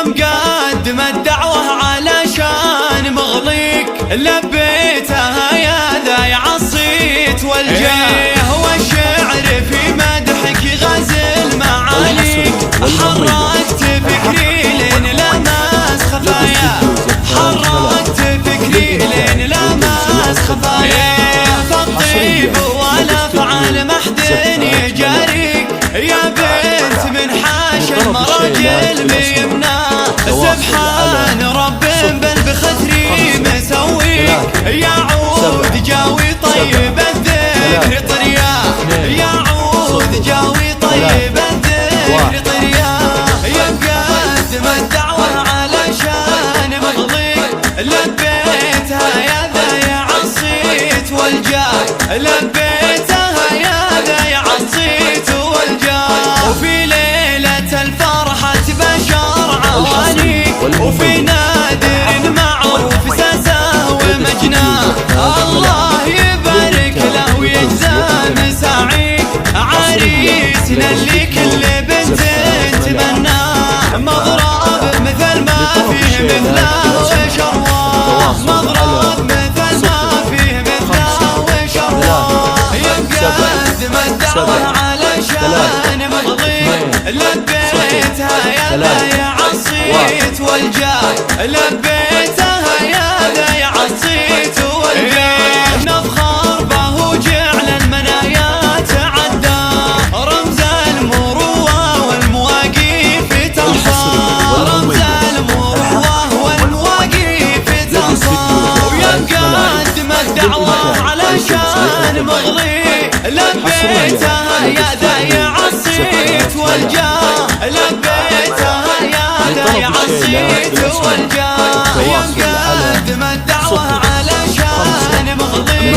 مقدم الدعوة علشان مغليك لبيتها يا ذا عصيت والجاه والشعر في مدحك غزل معانيك حركت فكري لين لمس خفايا حركت فكري لين لمس خفايا فالطيب والافعال محد يجاريك يا بنت من حاشا مرجل بيمنا سبحان رب بالبختري مسويك يا عود جاوي طيب الذكر طريا يا عود جاوي طيب الذكر طريا يا مقدم الدعوة علشان مغليك لبيتها يا ذا يا عصيت والجاه لبيتها يا ذا يا عصيت والجاه وفي ليلة الفرحة بشر عوانيك وفي نادر معروف ساسه ومجناه الله يبارك له ويجزى مساعيك عريسنا اللي كل بنت تمناه مضرب مثل ما فيه مثله وشرواه مضرب مثل ما فيه مثله وشرواه يقدم الدعوة علشان مغليك لبيتها يا ذا يا عصيت والجاه لبيتها يا ذا يا عصيت والجاه نفخر به جعل المنايا تعدى رمز المروة والمواقف تنصار رمز المروة والمواقف تنصار ويا مقدم الدعوة علشان مغلي لبيتها يا ذا يا عصيت والجاه لبيتها يا ذا يا عصيت والجاه يا مقدم الدعوة علشان مغلي